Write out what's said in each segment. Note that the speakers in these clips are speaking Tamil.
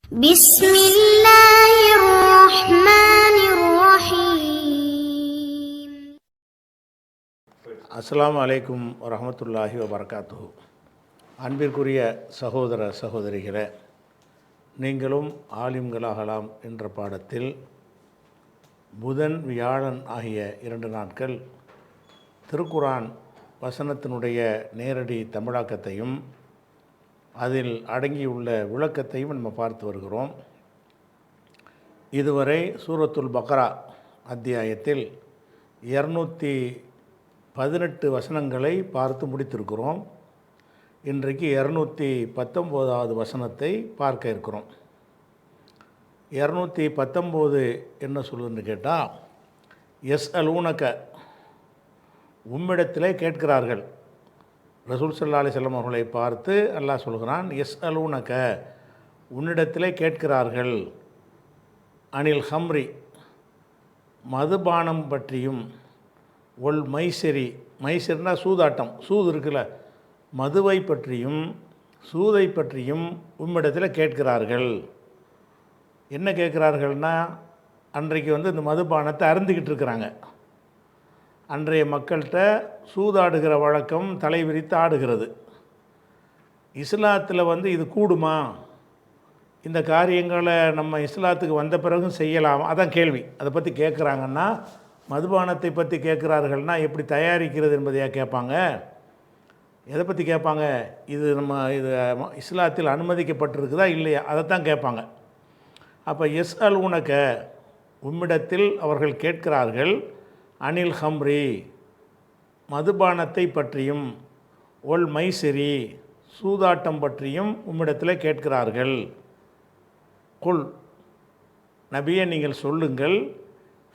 بسم الله الرحمن الرحيم. அஸ்ஸலாமு அலைக்கும் வரஹ்மத்துல்லாஹி வபரகாத்துஹு. அன்பிற்குரிய சகோதர சகோதரிகளே, நீங்களும் ஆலிம்களாகலாம் என்ற பாடத்தில் புதன் வியாழன் ஆகிய 2 நாட்கள் திருக்குரான் வசனத்தினுடைய நேரடி தமிழாக்கத்தையும் அதில் அடங்கியுள்ள விளக்கத்தையும் நம்ம பார்த்து வருகிறோம். இதுவரை சூரத்துல் பக்ரா அத்தியாயத்தில் 218 வசனங்களை பார்த்து முடித்திருக்கிறோம். இன்றைக்கு 219வது வசனத்தை பார்க்க இருக்கிறோம். 219 என்ன சொல்லுன்னு கேட்டால், எஸ் அலூனக, உம்மிடத்திலே கேட்கிறார்கள். ரசூல் ஸல்லல்லாஹு அலைஹி வஸல்லம் அவர்களை பார்த்து அல்லாஹ் சொல்கிறான், எஸ் அலூனக, உன்னிடத்திலே கேட்கிறார்கள், அனில் ஹம்ரி, மதுபானம் பற்றியும், ஒல் மைசரி, மைசர்னா சூதாட்டம், சூது இருக்குல்ல, மதுவை பற்றியும் சூதை பற்றியும் உம்மிடத்தில் கேட்கிறார்கள். என்ன கேட்குறார்கள்னா, அன்றைக்கு இந்த மதுபானத்தை அருந்திக்கிட்டு இருக்கிறாங்க. அன்றைய மக்கள்கிட்ட சூதாடுகிற வழக்கம் தலை விரித்து ஆடுகிறது. இஸ்லாத்தில் இது கூடுமா, இந்த காரியங்களை நம்ம இஸ்லாத்துக்கு வந்த பிறகும் செய்யலாம், அதான் கேள்வி. அதை பற்றி கேட்குறாங்கன்னா, மதுபானத்தை பற்றி கேட்குறார்கள்னா எப்படி தயாரிக்கிறது என்பதையா கேட்பாங்க? எதை பற்றி கேட்பாங்க? இது இஸ்லாத்தில் அனுமதிக்கப்பட்டிருக்குதா இல்லையா, அதைத்தான் கேட்பாங்க. அப்போ எஸ் அல் உனக்க, உம்மிடத்தில் அவர்கள் கேட்கிறார்கள், அனில் ஹம்ரி, மதுபானத்தை பற்றியும், ஒல் மைசரி, சூதாட்டம் பற்றியும் உம்மிடத்தில் கேட்கிறார்கள். குல், நபியை நீங்கள் சொல்லுங்கள்,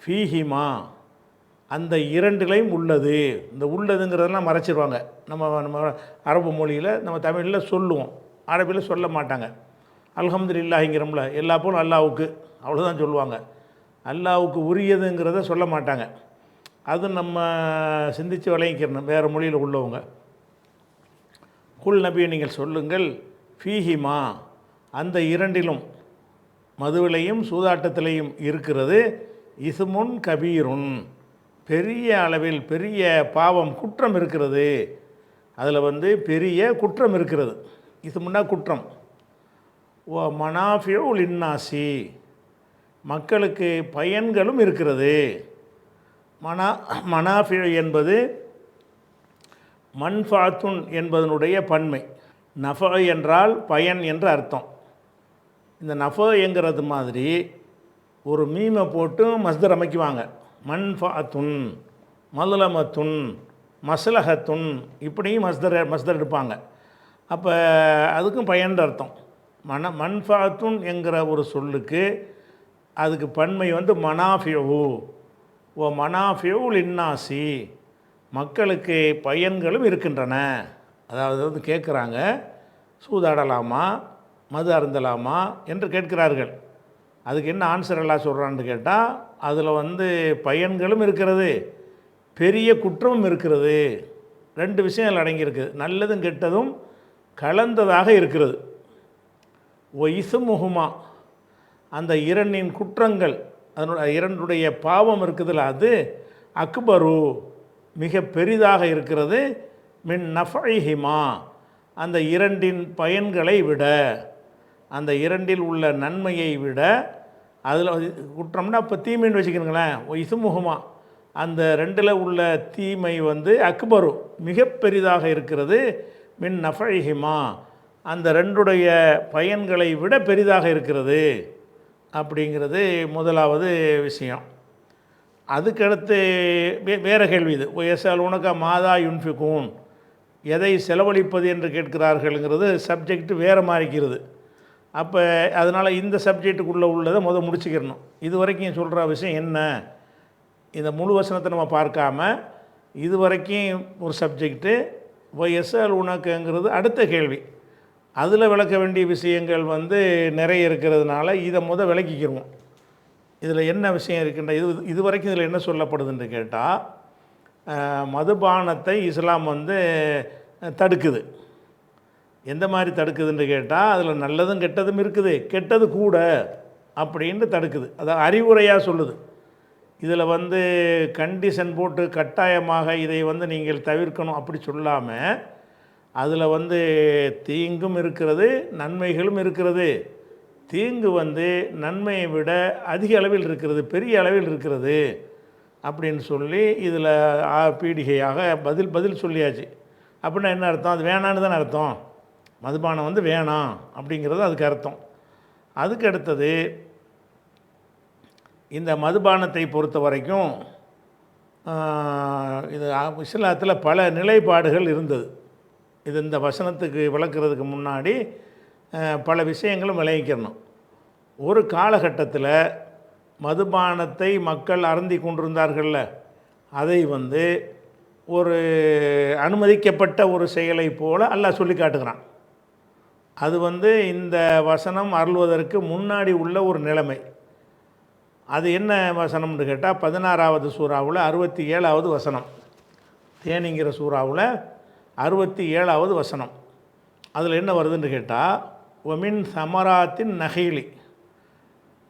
ஃபீஹிமா, அந்த இரண்டிலையும் உள்ளது. இந்த உள்ளதுங்கிறதெல்லாம் மறைச்சிருவாங்க. நம்ம அரபு மொழியில், நம்ம தமிழில் சொல்லுவோம், அரபியில் சொல்ல மாட்டாங்க. அல்ஹம்துலில்லாஹிங்கிறோம்ல, எல்லா போலும் அல்லாவுக்கு, அவ்வளோதான் சொல்லுவாங்க. அல்லாவுக்கு உரியதுங்கிறத சொல்ல மாட்டாங்க. அது நம்ம சிந்தித்து விளங்கிக்கிறணும், வேறு மொழியில் உள்ளவங்க. குல், நபியை நீங்கள் சொல்லுங்கள், ஃபீஹிமா, அந்த இரண்டிலும், மதுவிலையும் சூதாட்டத்திலையும் இருக்கிறது, இஸ்முன் கபீருன், பெரிய அளவில் பெரிய பாவம், குற்றம் இருக்கிறது. அதில் பெரிய குற்றம் இருக்கிறது. இஸ்முன்னா குற்றம். ஓ மனாஃபிஉ லின்னாசி, மக்களுக்கு பயன்களும் இருக்கிறது. மனாஃபிஉ என்பது மன்ஃபாத்துன் என்பதனுடைய பன்மை. நஃப என்றால் பயன் என்று அர்த்தம். இந்த நஃப என்கிறது மாதிரி ஒரு மீமை போட்டு மஸ்தர் அமைக்குவாங்க. மன்ஃபாத்துன், மதுலமத்துன், மஸ்லஹத்துன், இப்படியும் மஸ்தர் எடுப்பாங்க. அப்போ அதுக்கும் பயன் அர்த்தம். மன்ஃபாத்துன் என்கிற ஒரு சொல்லுக்கு அதுக்கு பன்மை மனாஃபிஉ. ஓ மனாஃபிஉ லின்னாசி, மக்களுக்கு பயன்களும் இருக்கின்றன. அதாவது கேட்குறாங்க, சூதாடலாமா, மது அருந்தலாமா என்று கேட்கிறார்கள். அதுக்கு என்ன ஆன்சர் எல்லாம் சொல்கிறான்னு கேட்டால், அதில் பயன்களும் இருக்கிறது, பெரிய குற்றமும் இருக்கிறது. 2 விஷயம் அதில் அடங்கியிருக்குது. நல்லதும் கெட்டதும் கலந்ததாக இருக்கிறது. ஓ இசுமுகுமா, அந்த இரண்டின் குற்றங்கள், இரண்டுடைய பாவம் இருக்குதுல்ல, அது அக்பரு, மிக பெரிதாக இருக்கிறது. மின் நஃபைஹிமா, அந்த இரண்டின் பயன்களை விட, அந்த இரண்டில் உள்ள நன்மையை விட. அதில் குற்றம்னா இப்போ தீமைன்னு வச்சுக்கணுங்களேன். இசுமுகமா, அந்த 2ல் உள்ள தீமை அக்பரு, மிக பெரிதாக இருக்கிறது. மின் நஃபைஹிமா, அந்த 2உடைய பயன்களை விட பெரிதாக இருக்கிறது. அப்படிங்கிறது முதலாவது விஷயம். அதுக்கடுத்து வேறு கேள்வி இது. எஸ்ஆல் உனக்கா மாதா யுன்ஃபிகூன், எதை செலவழிப்பது என்று கேட்கிறார்கள்ங்கிறது சப்ஜெக்ட் வேறு மாதிரிக்கிறது. அப்போ அதனால் இந்த சப்ஜெக்டுக்குள்ளே உள்ளதை முடிச்சுக்கிறணும். இது வரைக்கும் சொல்கிற விஷயம் என்ன, இந்த முழு வசனத்தை நம்ம பார்க்காம இது வரைக்கும் ஒரு சப்ஜெக்டு. எஸ்ஆல் உனக்குங்கிறது அடுத்த கேள்வி. அதில் விளக்க வேண்டிய விஷயங்கள் நிறைய இருக்கிறதுனால இதை விளக்கிக்கிறோம். இதில் என்ன விஷயம் இருக்கின்ற, இது வரைக்கும் இதில் என்ன சொல்லப்படுதுன்னு கேட்டால், மதுபானத்தை இஸ்லாம் தடுக்குது. எந்த மாதிரி தடுக்குதுன்னு கேட்டால் அதில் நல்லதும் கெட்டதும் இருக்குது, கெட்டது கூட அப்படின்னு தடுக்குது. அதான் அறிவுரையாக சொல்லுது. இதில் வந்து கண்டிஷன் போட்டு கட்டாயமாக இதை வந்து நீங்கள் தவிர்க்கணும் அப்படி சொல்லாமல், அதில் வந்து தீங்கும் இருக்கிறது, நன்மைகளும் இருக்கிறது. தீங்கு வந்து நன்மையை விட அதிக அளவில் இருக்கிறது, பெரிய அளவில் இருக்கிறது அப்படின்னு சொல்லி இதில் பீடிகையாக பதில் சொல்லியாச்சு. அப்படின்னா என்ன அர்த்தம்? அது வேணான்னு தானே அர்த்தம். மதுபானம் வந்து வேணாம் அப்படிங்கிறது அதுக்கு அர்த்தம். அதுக்கு அடுத்தது, இந்த மதுபானத்தை பொறுத்த வரைக்கும் இது இஸ்லாத்தில் பல நிலைப்பாடுகள் இருந்தது. இது இந்த வசனத்துக்கு விளக்குறதுக்கு முன்னாடி பல விஷயங்களும் விளங்கிக்கணும். ஒரு காலகட்டத்தில் மதுபானத்தை மக்கள் அருந்தி கொண்டிருந்தார்கள்ல, அதை வந்து ஒரு அனுமதிக்கப்பட்ட ஒரு செயலை போல் அல்லாஹ் சொல்லி காட்டுகிறான். அது வந்து இந்த வசனம் அருள்வதற்கு முன்னாடி உள்ள ஒரு நிலைமை. அது என்ன வசனம்னு கேட்டால் 16வது சூறாவில் 67வது வசனம். தேனிங்கிற சூறாவில் 67வது வசனம். அதில் என்ன வருதுன்னு கேட்டால், ஒமின் சமராத்தின் நகீலி.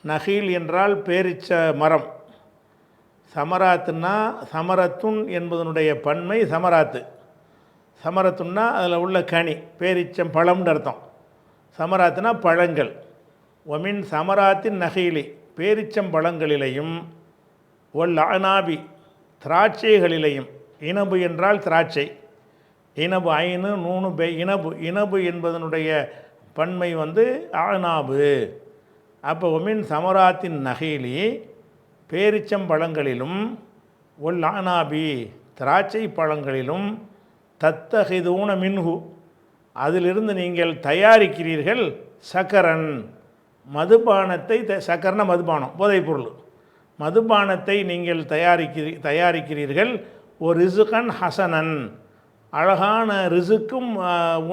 நகீல் என்றால் பேரிச்ச மரம். சமராத்துன்னா சமரத்துன் என்பதனுடைய பன்மை சமராத்து. சமரத்துன்னா அதில் உள்ள கனி, பேரிச்சம் பழம்னு அர்த்தம். சமராத்துனா பழங்கள். ஒமின் சமராத்தின் நகீலி, பேரிச்சம் பழங்களிலையும், ஒல் அனாபி திராட்சைகளிலையும். இனபு என்றால் திராட்சை. இனபு ஐனு நூனு பே இனபு. இனபு என்பதனுடைய பன்மை வந்து ஆனாபு. அப்போ ஒமின் சமராத்தின் நகீலி, பேரிச்சம் பழங்களிலும், ஒல் ஆனாபி திராட்சை பழங்களிலும், தத்தஹிதூன மின்ஹு அதிலிருந்து நீங்கள் தயாரிக்கிறீர்கள், சக்கரன் மதுபானத்தை. சக்கரன மதுபானம், போதைப்பொருள். மதுபானத்தை நீங்கள் தயாரிக்கிறீர்கள், ஒரு ரிசுகன் ஹசனன் அழகான ரிசுக்கும்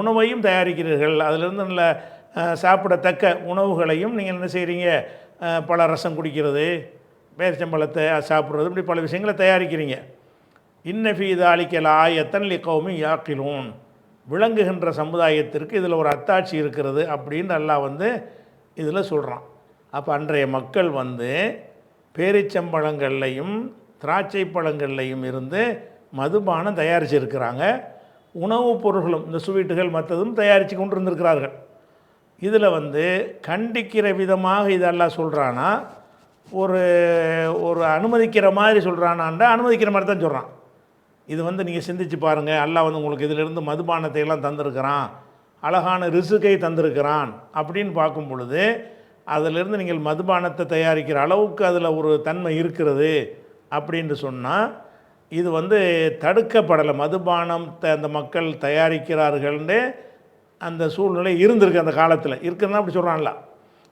உணவையும் தயாரிக்கிறீர்கள். அதிலிருந்து நல்ல சாப்பிடத்தக்க உணவுகளையும் நீங்கள் என்ன செய்கிறீங்க, பல ரசம் குடிக்கிறது, பேரிச்சம்பழத்தை சாப்பிட்றது, இப்படி பல விஷயங்களை தயாரிக்கிறீங்க. இன்னஃபீது அலிக்கல் ஆயத்தன் லிகௌமி யாக்கிலூன், விளங்குகின்ற சமுதாயத்திற்கு இதில் ஒரு அத்தாட்சி இருக்கிறது அப்படின்னு அல்லாஹ் வந்து இதில் சொல்கிறான். அப்போ அன்றைய மக்கள் வந்து பேரிச்சம்பழங்கள்லையும் திராட்சை பழங்கள்லையும் இருந்து மதுபானம் தயாரிச்சிருக்கிறாங்க. உணவுப் பொருள்களும் இந்த ஸ்வீட்டுகள் மற்றதும் தயாரித்து கொண்டு இருந்திருக்கிறார்கள். இதில் வந்து கண்டிக்கிற விதமாக இதெல்லாம் சொல்கிறானா, ஒரு அனுமதிக்கிற மாதிரி சொல்கிறானான்டா, அனுமதிக்கிற மாதிரி தான் சொல்கிறான். இது வந்து நீங்கள் சிந்திச்சு பாருங்கள், அல்லாஹ் வந்து உங்களுக்கு இதிலிருந்து மதுபானத்தை எல்லாம் தந்திருக்கிறான், அழகான ரிசுக்கை தந்திருக்கிறான் அப்படின்னு பார்க்கும் பொழுது, அதிலிருந்து நீங்கள் மதுபானத்தை தயாரிக்கிற அளவுக்கு அதில் ஒரு தன்மை இருக்கிறது அப்படின்னு சொன்னால், இது வந்து தடுக்கப்படலை. மதுபானத்தை அந்த மக்கள் தயாரிக்கிறார்கள்னு அந்த சூழ்நிலை இருந்திருக்கு. அந்த காலத்தில் இருக்குதுன்னா அப்படி சொல்கிறான்ல.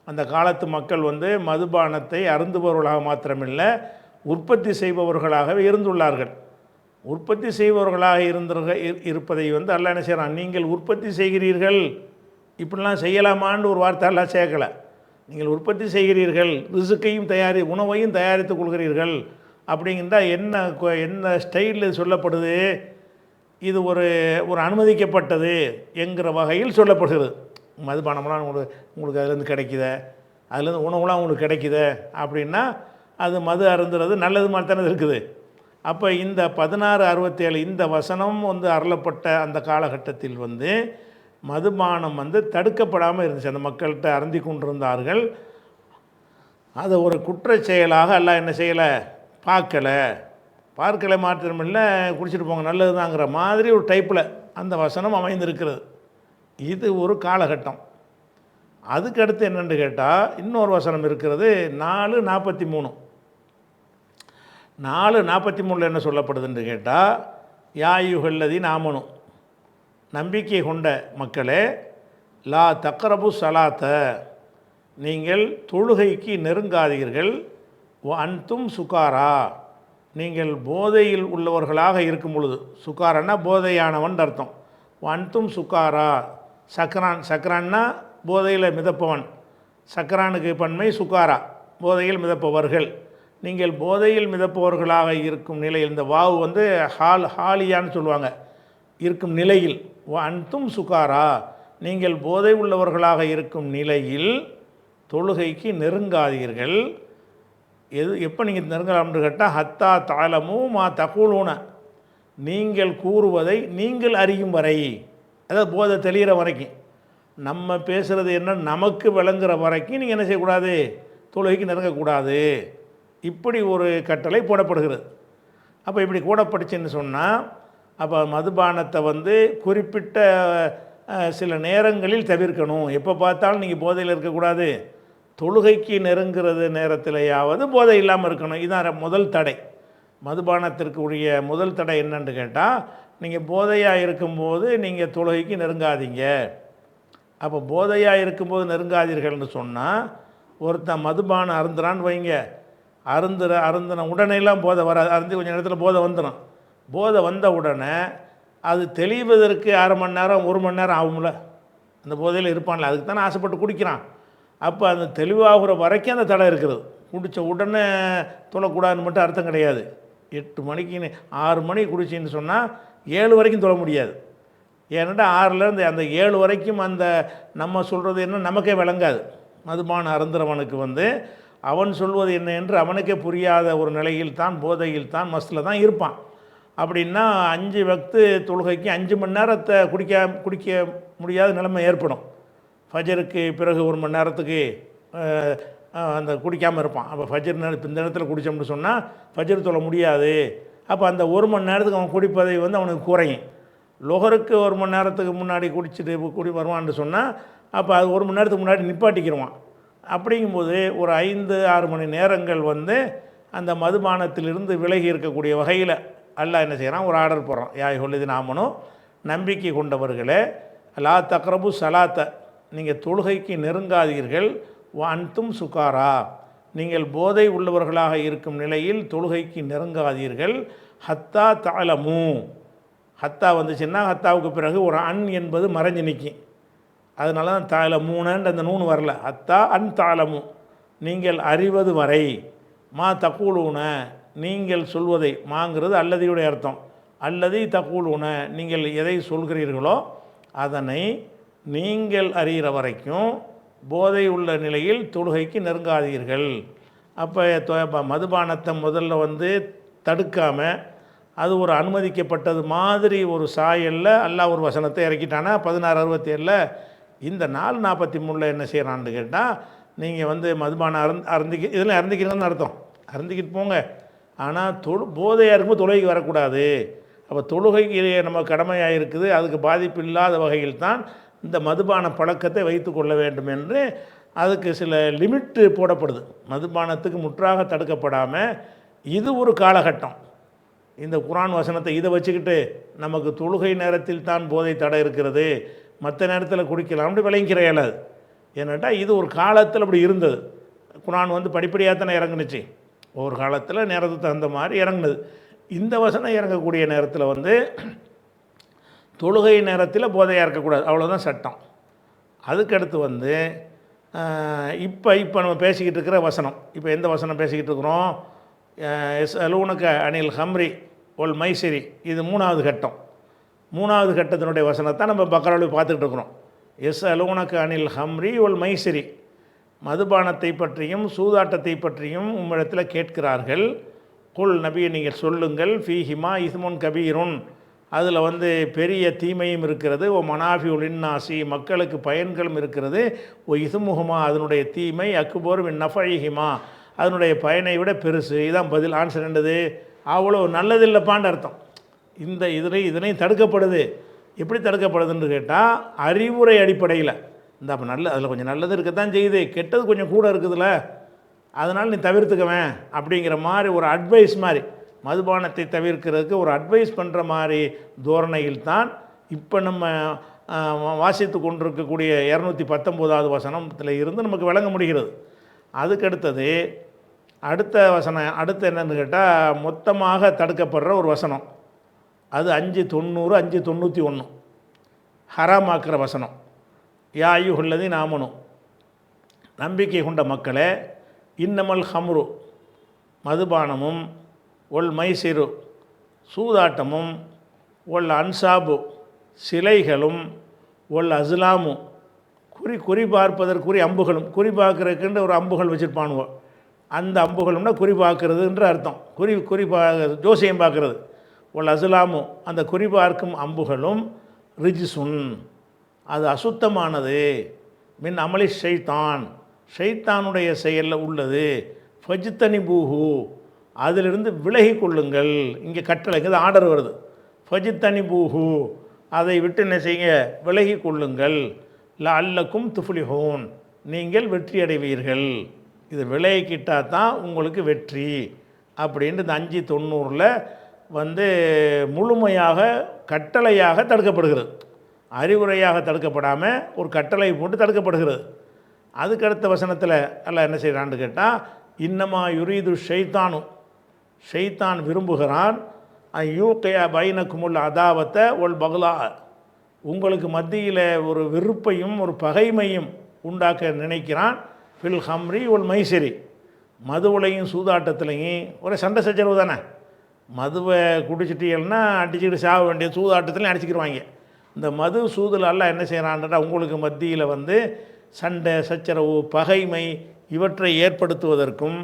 அந்த காலத்து மக்கள் வந்து மதுபானத்தை அருந்துபவர்களாக மாத்திரமில்லை, உற்பத்தி செய்பவர்களாகவே இருந்துள்ளார்கள். உற்பத்தி செய்பவர்களாக இருப்பதை வந்து அல்லாஹ் என்ன செய்கிறான், நீங்கள் உற்பத்தி செய்கிறீர்கள், இப்படிலாம் செய்யலாமான்னு ஒரு வார்த்தை எல்லாம் சேர்க்கலை. நீங்கள் உற்பத்தி செய்கிறீர்கள், ரிசுக்கையும் உணவையும் தயாரித்துக் கொள்கிறீர்கள் அப்படிங்கிறதா என்ன ஸ்டைலில் சொல்லப்படுது, இது ஒரு அனுமதிக்கப்பட்டது என்கிற வகையில் சொல்லப்படுகிறது. மதுபானம்லாம் உங்களுக்கு அதுலேருந்து கிடைக்குத, அதுலேருந்து உணவுலாம் உங்களுக்கு கிடைக்குத அப்படின்னா அது மது அருந்துறது நல்லது மாதிரி தானே இருக்குது. அப்போ இந்த 1667 இந்த வசனம் வந்து அருளப்பட்ட அந்த காலகட்டத்தில் வந்து மதுபானம் வந்து தடுக்கப்படாமல் இருந்துச்சு. அந்த மக்கள்கிட்ட அருந்தி கொண்டிருந்தார்கள். அதை ஒரு குற்றச் செயலாக அல்லாஹ் என்ன செய்யலை, பார்க்கலை மாத்திரமில்லை, குடிச்சிட்டு போங்க நல்லது தாங்கிற மாதிரி ஒரு டைப்பில் அந்த வசனம் அமைந்திருக்கிறது. இது ஒரு காலகட்டம். அதுக்கடுத்து என்னென்னு கேட்டால் இன்னொரு வசனம் இருக்கிறது, 4:43. 4:43 என்ன சொல்லப்படுதுன்னு கேட்டால், யாயுகல்லதி நாமனு, நம்பிக்கை கொண்ட மக்களே, லா தக்ரபு சலாத்த, நீங்கள் தொழுகைக்கு நெருங்காதீர்கள், அன்தும் சுகாரா, நீங்கள் போதையில் உள்ளவர்களாக இருக்கும் பொழுது. சுகாரன்னா போதையானவன் அர்த்தம். அன்தும் சுகாரா, சக்கரான்னா போதையில் மிதப்பவன், சக்கரானுக்கு பன்மை சுகாரா, போதையில் மிதப்பவர்கள். நீங்கள் போதையில் மிதப்பவர்களாக இருக்கும் நிலையில், இந்த வாவு வந்து ஹாலியான்னு சொல்லுவாங்க, இருக்கும் நிலையில். அன்தும் சுகாரா, நீங்கள் போதை உள்ளவர்களாக இருக்கும் நிலையில் தொழுகைக்கு நெருங்காதீர்கள். எப்போ நீங்கள் நெருங்கலாம்னு கேட்டால் ஹத்தா தாளமு மா தகூலூன, நீங்கள் கூறுவதை நீங்கள் அறியும் வரை, அதாவது போதை தெளிகிற வரைக்கும், நம்ம பேசுகிறது என்ன நமக்கு விளங்குற வரைக்கும் நீங்கள் என்ன செய்யக்கூடாது, தொழுகைக்கு நெருங்கக்கூடாது. இப்படி ஒரு கட்டளை போடப்படுகிறது. அப்போ இப்படி கூடப்பட்டுச்சுன்னு சொன்னால், அப்போ மதுபானத்தை குறிப்பிட்ட சில நேரங்களில் தவிர்க்கணும். எப்போ பார்த்தாலும் நீங்கள் போதையில் இருக்கக்கூடாது, தொழுகைக்கு நெருங்கிறது நேரத்திலேயாவது போதை இல்லாமல் இருக்கணும். இதுதான் முதல் தடை. மதுபானத்திற்கு உரிய முதல் தடை என்னன்னு கேட்டால், நீங்கள் போதையாக இருக்கும்போது நீங்கள் தொழுகைக்கு நெருங்காதீங்க. அப்போ போதையாக இருக்கும்போது நெருங்காதீர்கள்னு சொன்னால், ஒருத்தன் மதுபானம் அருந்துறான்னு வைங்க, அருந்தின உடனேலாம் போதை வராது, அருந்தி கொஞ்சம் நேரத்தில் போதை வந்துடும். போதை வந்த உடனே அது தெளிவதற்கு 1/2 மணி நேரம் 1 மணி நேரம் ஆகும்ல. அந்த போதையில் இருப்பான்ல, அதுக்கு தானே ஆசைப்பட்டு குடிக்கிறான். அப்போ அந்த தெளிவாகிற வரைக்கும் அந்த தடை இருக்கிறது. குடித்த உடனே தொழக்கூடாதுன்னு மட்டும் அர்த்தம் கிடையாது. 8 மணிக்கு 6 மணிக்கு குடிச்சின்னு சொன்னால் 7 வரைக்கும் தொழ முடியாது. ஏன்னா 6லேருந்து அந்த 7 வரைக்கும் அந்த நம்ம சொல்கிறது என்ன நமக்கே விளங்காது. மதுபானம் அருந்துறவனுக்கு அவன் சொல்வது என்ன என்று அவனுக்கே புரியாத ஒரு நிலையில் தான், போதையில் தான், மஸ்தில் தான் இருப்பான். அப்படின்னா 5 வக்து தொழுகைக்கு 5 மணி நேரத்தை குடிக்க முடியாத நிலைமை ஏற்படும். ஃபஜருக்கு பிறகு 1 மணி நேரத்துக்கு அந்த குடிக்காமல் இருப்பான். அப்போ ஃபஜர் இந்த நேரத்தில் குடித்தோம்னு சொன்னால் ஃபஜர் தொழ முடியாது. அப்போ அந்த 1 மணி நேரத்துக்கு அவன் குடிப்பதை அவனுக்கு குறையும். லொஹருக்கு 1 மணி நேரத்துக்கு முன்னாடி குடிச்சிட்டு வருவான்னு சொன்னால், அப்போ அது 1 மணி நேரத்துக்கு முன்னாடி நிப்பாட்டிக்கிடுவான். அப்படிங்கும்போது ஒரு 5-6 மணி நேரங்கள் அந்த மதுபானத்திலிருந்து விலகி இருக்கக்கூடிய வகையில் அல்லாஹ் என்ன செய்கிறான், ஒரு ஆர்டர் போடுறான். யா அய்யுஹல்லதீன ஆமனூ, நம்பிக்கை கொண்டவர்களே, லா தக்ரபு ஸலாத்த, நீங்கள் தொழுகைக்கு நெருங்காதீர்கள், வ அன்தும் சுகாரா, நீங்கள் போதை உள்ளவர்களாக இருக்கும் நிலையில் தொழுகைக்கு நெருங்காதீர்கள், ஹத்தா தஅலமு, ஹத்தா வந்துச்சுன்னா ஹத்தாவுக்கு பிறகு ஒரு அன் என்பது மறைஞ்சு நிற்கும். அதனால தான் தஅலமூனன்ற அந்த நூன் வரல. ஹத்தா அன் தஅலமு, நீங்கள் அறிவது வரை, மா தகூலூன, நீங்கள் சொல்வதை, மாங்கிறது அல்லதியுடைய அர்த்தம், அல்லதி தகூலூன, நீங்கள் எதை சொல்கிறீர்களோ அதனை நீங்கள் அறிகிற வரைக்கும் போதை உள்ள நிலையில் தொழுகைக்கு நெருங்காதீர்கள். அப்போ மதுபானத்தை முதல்ல தடுக்காமல் அது ஒரு அனுமதிக்கப்பட்டது மாதிரி ஒரு சாயலில் அல்லாஹ் ஒரு வசனத்தை இறக்கிட்டானா 1667. இந்த 443 என்ன செய்கிறான்னு கேட்டால், நீங்கள் மதுபானம் இதில் அருந்திக்கிறீங்கன்னு அர்த்தம், அருந்திக்கிட்டு போங்க, ஆனால் போதையாக இருக்கும்போது தொழுகைக்கு வரக்கூடாது. அப்போ தொழுகைக்கு நம்ம கடமையாக இருக்குது, அதுக்கு பாதிப்பு இல்லாத வகையில் தான் இந்த மதுபான பழக்கத்தை வைத்து கொள்ள வேண்டும் என்று அதுக்கு சில லிமிட்டு போடப்படுது. மதுபானத்துக்கு முற்றாக தடுக்கப்படாமல் இது ஒரு காலகட்டம். இந்த குர்ஆன் வசனத்தை இதை வச்சுக்கிட்டு நமக்கு தொழுகை நேரத்தில் தான் போதை தடை இருக்கிறது, மற்ற நேரத்தில் குடிக்கலாம்னு விளங்கிக்கிற இயலாது. ஏன்னாட்டா இது ஒரு காலத்தில் அப்படி இருந்தது. குர்ஆன் படிப்படியாக தானே இறங்குனுச்சு, ஒரு காலத்தில் நேரத்துக்கு தகுந்த மாதிரி இறங்குனது. இந்த வசனம் இறங்கக்கூடிய நேரத்தில் தொழுகை நேரத்தில் போதையாக இருக்கக்கூடாது, அவ்வளோதான் சட்டம். அதுக்கடுத்து இப்போ நம்ம பேசிக்கிட்டு இருக்கிற வசனம், இப்போ எந்த வசனம் பேசிக்கிட்டு இருக்கிறோம், யஸ்அலூனக அனில் ஹம்ரி ஒல் மைசிரி, இது 3வது கட்டம். 3வது கட்டத்தினுடைய வசனத்தை நம்ம பக்ராவில் பார்த்துக்கிட்டு இருக்கிறோம். யஸ்அலூனக அனில் ஹம்ரி ஒல் மைசிரி, மதுபானத்தை பற்றியும் சூதாட்டத்தை பற்றியும் உம்மிடத்தில் கேட்கிறார்கள். குல், நபியை நீங்கள் சொல்லுங்கள், ஃபீஹிமா இஸ்முன் கபீருன், அதில் பெரிய தீமையும் இருக்கிறது, ஓ மனாஃபியுல் இன்னாசி, மக்களுக்கு பயன்களும் இருக்கிறது, ஓ இசுமுஹுமா, அதனுடைய தீமை, அக்பரு மின் நஃபஇஹிமா, அதனுடைய பயனை விட பெருசு. இதுதான் பதில், ஆன்சர் என்னது, அவ்வளோ நல்லதில்லைப்பான்னு அர்த்தம். இதனையும் தடுக்கப்படுது. எப்படி தடுக்கப்படுதுன்னு கேட்டால், அறிவுரை அடிப்படையில். இந்த அப்போ அதில் கொஞ்சம் நல்லது இருக்கத்தான் செய்யுது, கெட்டது கொஞ்சம் கூட இருக்குதுல்ல, அதனால் நீ தவிர்த்துக்குவேன் அப்படிங்கிற மாதிரி ஒரு அட்வைஸ் மாதிரி, மதுபானத்தை தவிர்க்கிறதுக்கு ஒரு அட்வைஸ் பண்ணுற மாதிரி தோரணையில் தான் இப்போ நம்ம வாசித்து கொண்டிருக்கக்கூடிய 219வது வசனத்தில் இருந்து நமக்கு விளங்க முடிகிறது. அதுக்கடுத்தது அடுத்த வசனம், அடுத்து என்னன்னு கேட்டால் மொத்தமாக தடுக்கப்படுற ஒரு வசனம், அது 590 591 ஹராமாக்குற வசனம். யா அய்யுஹல்லதீன ஆமனூ, நம்பிக்கை கொண்ட மக்களே, இன்னமல் ஹம்ரு, மதுபானமும், ஒல் மைசிரு, சூதாட்டமும், ஒல் அன்சாபு, சிலைகளும், ஒல் அஸ்லாமு குறி பார்ப்பதற்குரிய அம்புகளும், குறி பார்க்கறதுக்குன்ற ஒரு அம்புகள் வச்சுருப்பானுவோ, அந்த அம்புகளும்னா குறி பார்க்கறதுன்ற அர்த்தம். ஜோசியம் பார்க்கறது. ஒல் அஸ்லாமு அந்த குறி பார்க்கும் அம்புகளும் ரிஜ்சுன் அது அசுத்தமானது, மின் அமலி ஷைத்தானுடைய செயலில் உள்ளது, ஃபஜ்தனி பூஹு அதிலிருந்து விலகி கொள்ளுங்கள். இங்கே கட்டளைக்கு ஆர்டர் வருது. ஃபஜ்தனி பூஹு அதை விட்டு என்ன செய்யுங்க, விலகி கொள்ளுங்கள். லஅல்லக்கும் துஃப்லிஹூன் நீங்கள் வெற்றி அடைவீர்கள். இது விலகிக்கிட்டால் தான் உங்களுக்கு வெற்றி அப்படின்ட்டு இந்த 590 வந்து முழுமையாக கட்டளையாக தடுக்கப்படுகிறது. அறிவுரையாக தடுக்கப்படாமல் ஒரு கட்டளை போட்டு தடுக்கப்படுகிறது. அதுக்கடுத்த வசனத்தில் எல்லாம் என்ன செய்கிறான்னு கேட்டால், இன்னமா யுரீது ஷைத்தான் விரும்புகிறான் யூக்கையா பைனக்குமுல் அதாவத்தை ஒல் பகுலா உங்களுக்கு மத்தியில் ஒரு வெறுப்பையும் ஒரு பகைமையும் உண்டாக்க நினைக்கிறான். ஃபில் ஹம்ரி ஒல் மைசிரி மதுவுலையும் சூதாட்டத்துலையும் ஒரு சண்டை சச்சரவு தானே. மதுவை குடிச்சிட்டீங்கன்னா அடிச்சுக்கிட்டு சாக வேண்டிய, சூதாட்டத்துலையும் அடிச்சுக்கிடுவாங்க. இந்த மது சூதில் எல்லாம் என்ன செய்கிறான்றா உங்களுக்கு மத்தியில் வந்து சண்டை சச்சரவு பகைமை இவற்றை ஏற்படுத்துவதற்கும்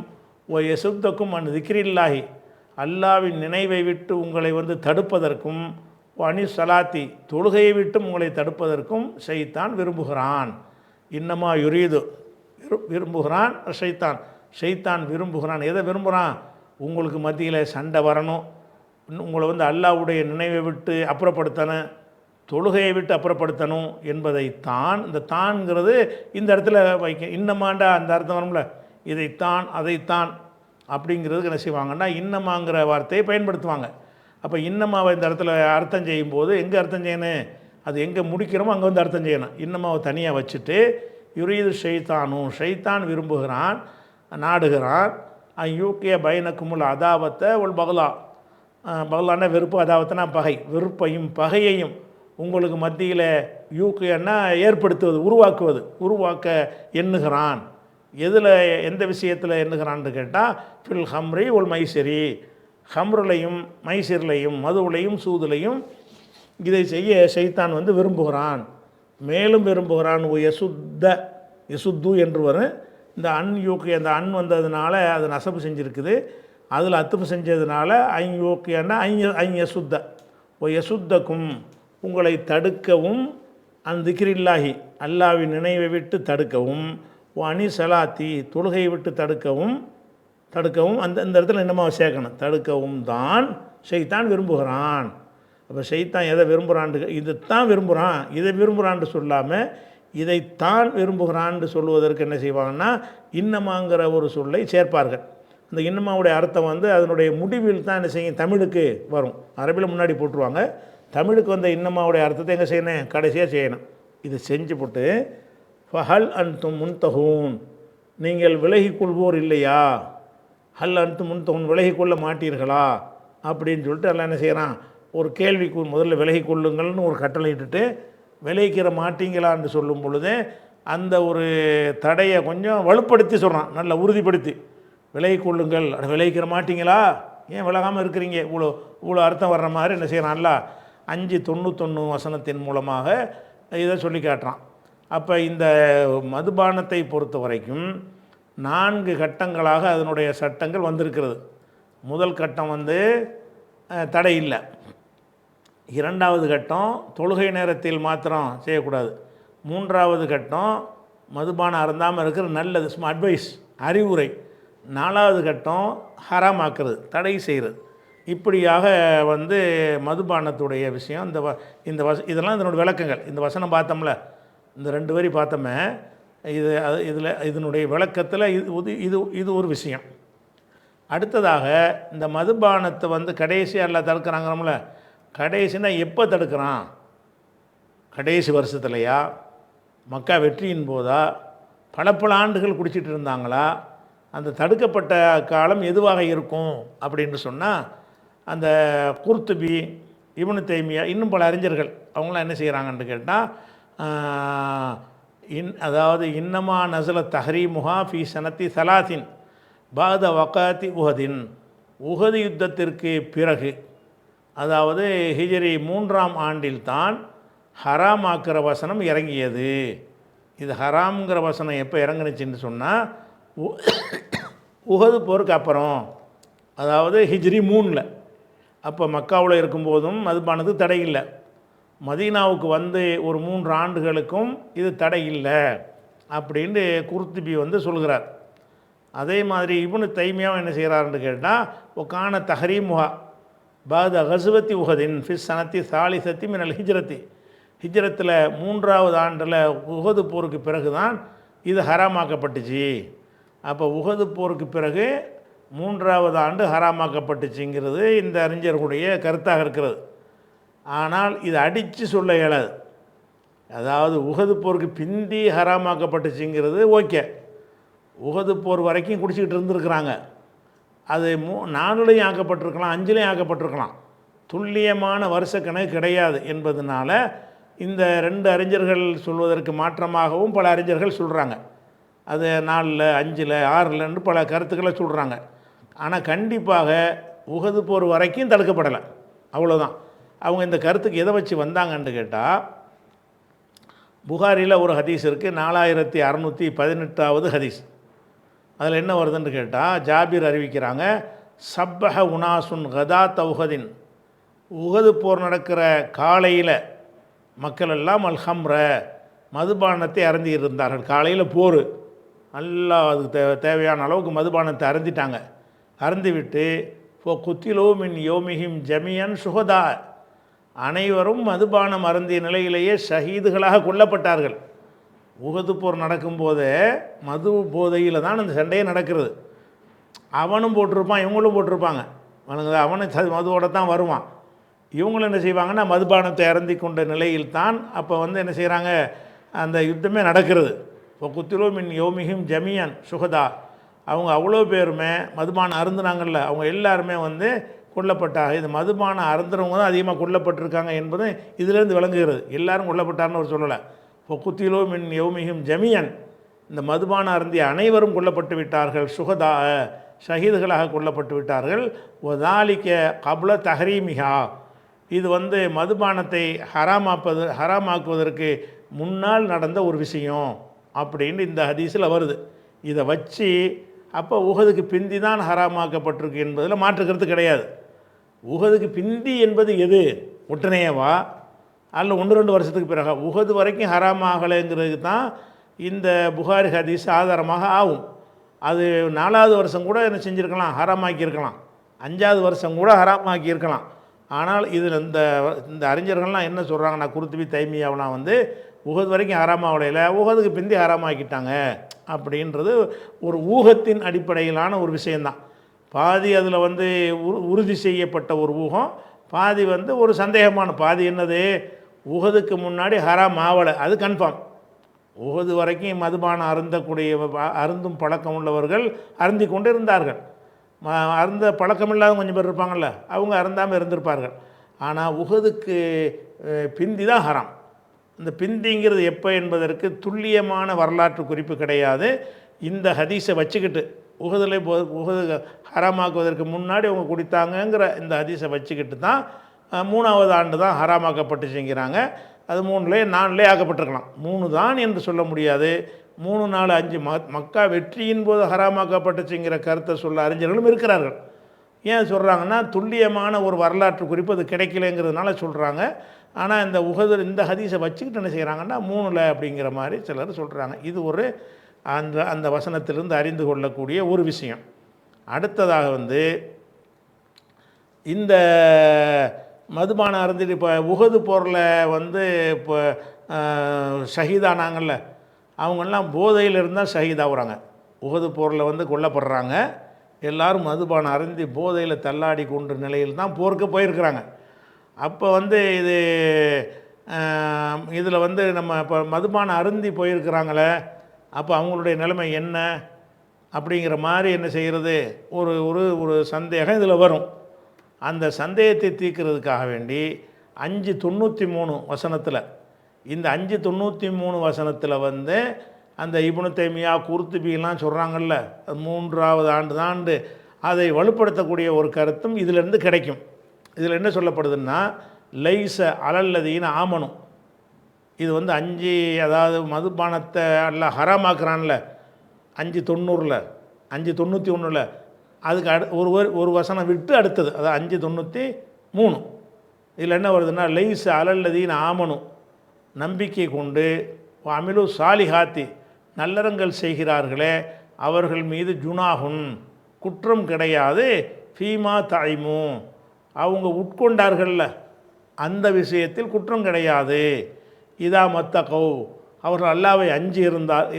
எசுத்தக்கும் அன் திக்ரில்லாஹி அல்லாவின் நினைவை விட்டு உங்களை வந்து தடுப்பதற்கும் அனி சலாத்தி தொழுகையை விட்டும் உங்களை தடுப்பதற்கும் ஷைத்தான் விரும்புகிறான். இன்னமா யுரீது விரும்புகிறான் ஷைத்தான் விரும்புகிறான். எதை விரும்புகிறான்? உங்களுக்கு மத்தியில் சண்டை வரணும், உங்களை வந்து அல்லாவுடைய நினைவை விட்டு அப்புறப்படுத்தணும், தொழுகையை விட்டு அப்புறப்படுத்தணும் என்பதைத்தான். இந்த தான்ங்கிறது இந்த இடத்துல வைக்க இன்னமாண்டா அந்த அர்த்தம் வரும்ல, இதைத்தான் அதைத்தான் அப்படிங்கிறதுக்கு என்ன செய்வாங்கன்னா இன்னமாங்கிற வார்த்தையை பயன்படுத்துவாங்க. அப்போ இன்னமாவை இந்த இடத்துல அர்த்தம் செய்யும்போது எங்கே அர்த்தம் செய்யணும், அது எங்கே முடிக்கிறோமோ அங்கே வந்து அர்த்தம் செய்யணும். இன்னமாவை தனியாக வச்சுட்டு யுரீது ஷைத்தான் விரும்புகிறான் நாடுகிறான் யூக்கிய பைனக்குமுல் அதாவத்தை ஒல் பகலான வெறுப்பு, அதாவத்தனா பகை, வெறுப்பையும் பகையையும் உங்களுக்கு மத்தியில் யூக்கியன்னா ஏற்படுத்துவது உருவாக்க எண்ணுகிறான். எதில் எந்த விஷயத்தில் எண்ணுகிறான்னு கேட்டால் ஃபில் ஹம்ரி ஒல் மைசிரி ஹம்ருலையும் மைசிர்லையும் மதுவுலையும் சூதுலையும் இதை செய்ய ஷைத்தான் வந்து விரும்புகிறான். மேலும் விரும்புகிறான் யசுத்து என்று வரும். இந்த யூக்கி அந்த வந்ததுனால அது நசப்பு செஞ்சுருக்குது, அதில் அத்துப்பு செஞ்சதுனால யூக்கியன்னா யசுத்த யசுத்தக்கும் உங்களை தடுக்கவும் திக்ரில்லாஹி அல்லாவின் நினைவை விட்டு தடுக்கவும் அனி சலாத்தி தொழுகையை விட்டு தடுக்கவும் அந்த இடத்துல என்னமா சேர்க்கணும், தடுக்கவும் தான் ஷைத்தான் விரும்புகிறான். அப்போ ஷைத்தான் எதை விரும்புகிறான்னு இதைத்தான் விரும்புகிறான், இதை விரும்புகிறான்னு சொல்லாமல் இதைத்தான் விரும்புகிறான்னு சொல்லுவதற்கு என்ன செய்வாங்கன்னா இன்னமாங்கிற ஒரு சொல்லை சேர்ப்பார்கள். அந்த இன்னமாவுடைய அர்த்தம் வந்து அதனுடைய முடிவில் தான் என்ன செய்யும் தமிழுக்கு வரும். அரபியில் முன்னாடி போட்டுருவாங்க, தமிழுக்கு வந்த இன்னமாவுடைய அர்த்தத்தை எங்கே செய்யணும், கடைசியாக செய்யணும். இது செஞ்சு போட்டு ஃபஹல் அன்தும் முன்தஹூன் நீங்கள் விலகிக் கொள்வோர் இல்லையா, ஹல் அன்தும் முன்தஹூன் விலகிக் கொள்ள மாட்டீர்களா அப்படின்னு சொல்லிட்டு எல்லாம் என்ன செய்கிறான், ஒரு கேள்விக்கு முதல்ல விலகிக் கொள்ளுங்கள்னு ஒரு கட்டளை இட்டுட்டு விளைவிக்கிற மாட்டீங்களான்னு சொல்லும் பொழுது அந்த ஒரு தடையை கொஞ்சம் வலுப்படுத்தி சொல்கிறான், நல்லா உறுதிப்படுத்தி விலகிக் கொள்ளுங்கள். விளைவிக்கிற மாட்டீங்களா, ஏன் விலகாமல் இருக்கிறீங்க, இவ்வளோ அர்த்தம் வர்ற மாதிரி என்ன செய்கிறான்ல 591 வசனத்தின் மூலமாக இதை சொல்லி காட்டுறான். அப்போ இந்த மதுபானத்தை பொறுத்த வரைக்கும் 4 கட்டங்களாக அதனுடைய சட்டங்கள் வந்திருக்கிறது. முதல் கட்டம் வந்து தடை இல்லை, 2வது கட்டம் தொழுகை நேரத்தில் மாத்திரம் செய்யக்கூடாது, 3வது கட்டம் மதுபானம் அருந்தாமல் இருக்கிற நல்லது அட்வைஸ் அறிவுரை, 4வது கட்டம் ஹராமாக்குறது தடை செய்கிறது. இப்படியாக வந்து மதுபானத்துடைய விஷயம் இதெல்லாம் இதனுடைய விளக்கங்கள். இந்த வசனம் பார்த்தோம்ல, இந்த 2 வரி பார்த்தோமே, இதனுடைய விளக்கத்தில் இது ஒரு விஷயம். அடுத்ததாக இந்த மதுபானத்தை வந்து கடைசியாக எல்லாம் தடுக்கிறாங்கிறோம்ல, கடைசினா எப்போ தடுக்கிறான், கடைசி வருஷத்துலையா, மக்கா வெற்றியின் போதா, பல ஆண்டுகள் குடிச்சிட்டு இருந்தாங்களா, அந்த தடுக்கப்பட்ட காலம் எதுவாக இருக்கும் அப்படின்னு சொன்னால் அந்த குர்துபி இப்னு தைமியா இன்னும் பல அறிஞர்கள் அவங்களாம் என்ன செய்கிறாங்கன்னு கேட்டால் அதாவது இன்னமா நசல தஹ்ரீமுஹா ஃபி சனத்தி சலாசின் பாத வகாத்தி உஹது யுத்தத்திற்கு பிறகு, அதாவது ஹிஜ்ரி 3ஆம் ஆண்டில்தான் ஹராமாக்குற வசனம் இறங்கியது. இது ஹராம்ங்கிற வசனம் எப்போ இறங்குனுச்சின்னு சொன்னால் உஹது போருக்கு அப்புறம், அதாவது ஹிஜ்ரி 3ல். அப்போ மக்காவில் இருக்கும்போதும் மதுபானது தடை இல்லை. மதீனாவுக்கு வந்து ஒரு 3 ஆண்டுகளுக்கும் இது தடை இல்லை அப்படின்னு குர்துபி வந்து சொல்கிறார். அதே மாதிரி இப்னு தைமியாவும் என்ன செய்கிறாருன்னு கேட்டால், ஒக்கான தஹரீமுஹா பாத கசுவத்தி உஹதின் ஃபிஸ் சனத்தி சாலிசத்தி மினல் ஹிஜ்ரத்தி, ஹிஜ்ரத்தில் 3வது ஆண்டில் உஹது போருக்கு பிறகு தான் இது ஹராமாக்கப்பட்டுச்சு. அப்போ உஹது போருக்கு பிறகு 3வது ஆண்டு ஹராமாக்கப்பட்டுச்சுங்கிறது இந்த அறிஞர்களுடைய கருத்தாக இருக்கிறது. ஆனால் இது அடித்து சொல்ல இயலாது. அதாவது உஹது போருக்கு பிந்தி ஹராமாக்கப்பட்டுச்சுங்கிறது ஓகே, உஹது போர் வரைக்கும் குடிச்சிக்கிட்டு இருந்திருக்கிறாங்க. அது 4லையும் ஆக்கப்பட்டிருக்கலாம், 5லையும் ஆக்கப்பட்டிருக்கலாம். துல்லியமான வருஷக்கணக்கு கிடையாது என்பதனால இந்த 2 அறிஞர்கள் சொல்வதற்கு மாற்றமாகவும் பல அறிஞர்கள் சொல்கிறாங்க. அது 4ல் 5ல் 6லன்னு பல கருத்துக்களை சொல்கிறாங்க. ஆனால் கண்டிப்பாக உஹது போர் வரைக்கும் தடுக்கப்படலை, அவ்வளோதான். அவங்க இந்த கருத்துக்கு எதை வச்சு வந்தாங்கன்னு கேட்டால், புகாரியில் ஒரு ஹதீஸ் இருக்குது, 4618வது ஹதீஸ். அதில் என்ன வருதுன்னு கேட்டால், ஜாபிர் அறிவிக்கிறாங்க, சப்பஹ உனாசுன் கதா தௌஹதின், உஹது போர் நடக்கிற காலையில் மக்கள் எல்லாம் அல்ஹம்ர மதுபானத்தை அருந்தி இருந்தார்கள். காலையில் போர், நல்லா அதுக்கு தேவையான அளவுக்கு மதுபானத்தை அருந்திட்டாங்க. அருந்திவிட்டு குத்திலோ மின் யோமிஹிம் ஜமியன் சுகதா, அனைவரும் மதுபானம் அருந்திய நிலையிலேயே ஷஹீதுகளாக கொல்லப்பட்டார்கள். உஹது போர் நடக்கும்போதே மது போதையில் தான் அந்த சண்டையே நடக்கிறது. அவனும் போட்டிருப்பான், இவங்களும் போட்டிருப்பாங்க. அவனும் மதுவோட தான் வருவான். இவங்களும் என்ன செய்வாங்கன்னா மதுபானத்தை அருந்தி கொண்ட நிலையில் தான் அப்போ வந்து என்ன செய்கிறாங்க, அந்த யுத்தமே நடக்கிறது. இப்போ குத்திலோ மின் யோமிஹிம் ஜமியன் சுகதா, அவங்க அவ்வளோ பேருமே மதுபானம் அருந்துனாங்கல்ல, அவங்க எல்லாருமே வந்து கொல்லப்பட்டாங்க. இது மதுபானம் அருந்துறவங்க தான் அதிகமாக கொல்லப்பட்டிருக்காங்க என்பது இதிலேருந்து விளங்குகிறது. எல்லாரும் கொல்லப்பட்டார்னு ஒரு சொல்லலை. இப்போ குத்திலோ மின் யௌமிஹிம் ஜமியன், இந்த மதுபானம் அருந்திய அனைவரும் கொல்லப்பட்டு விட்டார்கள். சுகதா, ஷஹீதுகளாக கொல்லப்பட்டு விட்டார்கள். ஒதாலிக்க கபுல தஹரீமிஹா, இது வந்து மதுபானத்தை ஹராமாக்குவதற்கு முன்னால் நடந்த ஒரு விஷயம் அப்படின்னு இந்த ஹதீஸில் வருது. இதை வச்சு அப்போ உஹதுக்கு பிந்தி தான் ஹராமாக்கப்பட்டிருக்கு என்பதில் மாற்றுக்கிறது கிடையாது. உஹதுக்கு பிந்தி என்பது எது, உடனேவா அல்ல 1-2 வருஷத்துக்கு பிறகு? உஹது வரைக்கும் ஹராமாகலைங்கிறது தான் இந்த புகாரி ஹதீஸ் ஆதாரமாக ஆகும். அது 4வது வருஷம் கூட என்ன செஞ்சுருக்கலாம், ஹராமாக்கியிருக்கலாம். 5வது வருஷம் கூட ஹராமாக்கியிருக்கலாம். ஆனால் இதில் இந்த அறிஞர்கள்லாம் என்ன சொல்கிறாங்கன்னா, குர்துபி தைமியாவெலாம் வந்து உஹது வரைக்கும் ஹராமாவலையில் உஹதுக்கு பிந்தி ஹராமாக்கிட்டாங்க அப்படின்றது ஒரு ஊகத்தின் அடிப்படையிலான ஒரு விஷயந்தான். பாதி அதில் வந்து உறுதி செய்யப்பட்ட ஒரு ஊகம், பாதி வந்து ஒரு சந்தேகமான பாதி. என்னது, உஹதுக்கு முன்னாடி ஹராம் ஆவலை, அது கன்ஃபார்ம். உஹது வரைக்கும் மதுபானம் அருந்தும் பழக்கம் உள்ளவர்கள் அருந்தி கொண்டு இருந்தார்கள். அருந்த பழக்கம் இல்லாத கொஞ்சம் பேர் இருப்பாங்கள்ல, அவங்க அருந்தாமல் இருந்திருப்பார்கள். ஆனால் உஹதுக்கு பிந்தி தான் ஹராம். இந்த பிந்திங்கிறது எப்போ என்பதற்கு துல்லியமான வரலாற்று குறிப்பு கிடையாது. இந்த ஹதீஸை வச்சுக்கிட்டு உஹது ஹராமாக்குவதற்கு முன்னாடி அவங்க குடித்தாங்கங்கிற இந்த ஹதீஸை வச்சுக்கிட்டு தான் 3வது ஆண்டு தான் ஹராமாக்கப்பட்டுச்சுங்கிறாங்க. அது 3லே 4லே ஆக்கப்பட்டிருக்கலாம். 3 தான் என்று சொல்ல முடியாது. 3, 4, 5 மக்கா வெற்றியின் போது ஹராமாக்கப்பட்டுச்சுங்கிற கருத்தை சொல்ல அறிஞர்களும் இருக்கிறார்கள். ஏன் சொல்கிறாங்கன்னா, துல்லியமான ஒரு வரலாற்று குறிப்பு அது கிடைக்கலங்கிறதுனால சொல்கிறாங்க. ஆனால் இந்த ஹதீஸை வச்சுக்கிட்டு என்ன செய்கிறாங்கன்னா 3ல் அப்படிங்கிற மாதிரி சிலர் சொல்கிறாங்க. இது ஒரு அந்த வசனத்திலிருந்து அறிந்து கொள்ளக்கூடிய ஒரு விஷயம். அடுத்ததாக வந்து இந்த மதுபானம் அருந்திட்டு இப்போ உஹது போரில் வந்து இப்போ ஷஹீதானாங்கள்ல, அவங்கெல்லாம் போதையில் இருந்தால் ஷஹீதாகிறாங்க. உஹது போரில் வந்து கொல்லப்படுறாங்க. எல்லோரும் மதுபானம் அருந்தி போதையில் தள்ளாடி கொண்ட நிலையில் தான் போருக்கு போயிருக்கிறாங்க. அப்போ வந்து இதில் வந்து நம்ம இப்போ மதுபானம் அருந்தி போயிருக்கிறாங்களே, அப்போ அவங்களுடைய நிலைமை என்ன அப்படிங்கிற மாதிரி என்ன செய்கிறது, ஒரு ஒரு ஒரு சந்தேகம் இதில் வரும். அந்த சந்தேகத்தை தீர்க்கிறதுக்காக வேண்டி 5:93 வசனத்தில், இந்த 5:93 வசனத்தில் வந்து அந்த இப்னு தைமியா குர்துபிலாம் சொல்கிறாங்கல்ல, 3வது ஆண்டு அதை வலுப்படுத்தக்கூடிய ஒரு கருத்தும் இதிலிருந்து கிடைக்கும். இதில் என்ன சொல்லப்படுதுன்னா, லைச அலல்லதீன ஆமனும், இது வந்து 5, அதாவது மதுபானத்தை எல்லாம் ஹராமாக்குறான்ல 5:90, 5:91, அதுக்கு ஒரு வசனம் விட்டு அடுத்தது, அதாவது 5:93. இதில் என்ன வருதுன்னா, லைஸ் அலல்லதீன் ஆமனு, நம்பிக்கை கொண்டு, அமிலு சாலிஹாத்தி, நல்லறங்கள் செய்கிறார்களே அவர்கள் மீது ஜுனாகுன், குற்றம் கிடையாது, ஃபீமா தாய்மு, அவங்க உட்கொண்டார்கள்ல அந்த விஷயத்தில் குற்றம் கிடையாது. இதா மத்தகௌ, அவர்கள் அல்லாவை அஞ்சி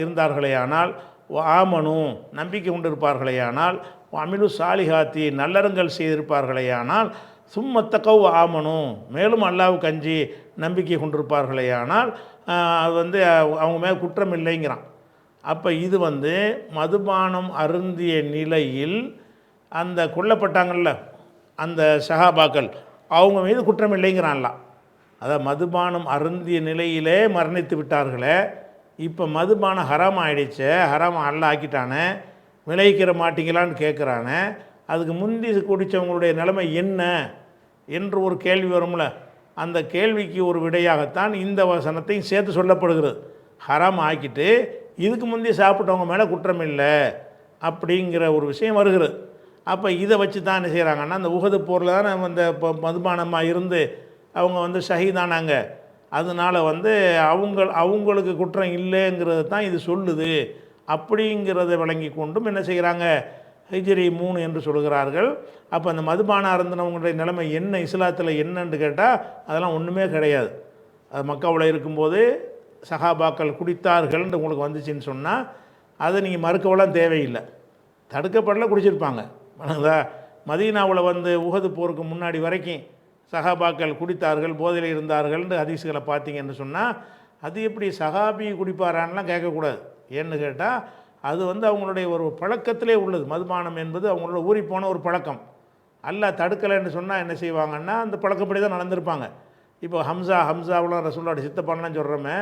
இருந்தார்களேயானால், ஆமனு, நம்பிக்கை கொண்டிருப்பார்களேயானால், அமிலு சாலிஹாத்தி, நல்லறங்கள் செய்திருப்பார்களேயானால், சும்மத்தகௌ ஆமனு, மேலும் அல்லாவுக்கு அஞ்சி நம்பிக்கை கொண்டிருப்பார்களேயானால் அது வந்து அவங்க மேலே குற்றம் இல்லைங்கிறான். அப்போ இது வந்து மதுபானம் அருந்திய நிலையில் அந்த கொல்லப்பட்டாங்கள்ல அந்த சஹாபாக்கள், அவங்க மீது குற்றம் இல்லைங்கிறான்ல. அதாவது மதுபானம் அருந்திய நிலையிலே மரணித்து விட்டார்களே, இப்போ மதுபானம் ஹராம் ஆகிடுச்சே, ஹராம் அல்ல ஆக்கிட்டானே, விளைவிக்கிற மாட்டீங்களான்னு கேட்குறானே, அதுக்கு முந்தி குடித்தவங்களுடைய நிலைமை என்ன என்று ஒரு கேள்வி வரும்ல. அந்த கேள்விக்கு ஒரு விடையாகத்தான் இந்த வசனத்தையும் சேர்த்து சொல்லப்படுகிறது. ஹராம் ஆக்கிட்டு இதுக்கு முந்தி சாப்பிட்டவங்க மேலே குற்றம் இல்லை அப்படிங்கிற ஒரு விஷயம் வருகிறது. அப்போ இதை வச்சு தான் என்ன செய்கிறாங்கன்னா, அந்த உஹது போரில் தானே அந்த மதுபானமாக இருந்து அவங்க வந்து ஷஹீதானாங்க. அதனால் வந்து அவங்களுக்கு குற்றம் இல்லைங்கிறது தான் இது சொல்லுது. அப்படிங்கிறத விளங்கி கொண்டும் என்ன செய்கிறாங்க, ஹிஜ்ரி 3 என்று சொல்கிறார்கள். அப்போ அந்த மதுபானம் அருந்தினவங்களுடைய நிலைமை என்ன, இஸ்லாத்தில் என்னன்னு கேட்டால் அதெல்லாம் ஒன்றுமே கிடையாது. அது மக்காவில் இருக்கும்போது சஹாபாக்கள் குடித்தார்கள்னு உங்களுக்கு வந்துச்சுன்னு சொன்னால் அதை நீங்கள் மறுக்கவெல்லாம் தேவையில்லை, தடுக்கப்படல, குடிச்சிருப்பாங்க. மதீனாவில் வந்து உஹது போருக்கு முன்னாடி வரைக்கும் சஹாபாக்கள் குடித்தார்கள், போதையில் இருந்தார்கள்னு ஹதீஸ்களை பார்த்தீங்கன்னு சொன்னால், அது எப்படி சஹாபி குடிப்பாரான்லாம் கேட்கக்கூடாது. ஏன்னு கேட்டால் அது வந்து அவங்களுடைய ஒரு பழக்கத்திலே உள்ளது. மதுபானம் என்பது அவங்களோட ஊறி போன ஒரு பழக்கம். அல்லாஹ் தடுக்கலைன்னு சொன்னால் என்ன செய்வாங்கன்னா, அந்த பழக்கப்படி தான் நடந்திருப்பாங்க. இப்போ ஹம்சாவெலாம் ரசூலுல்லாஹி சித்தப்பான்லாம் சொல்கிறோமே,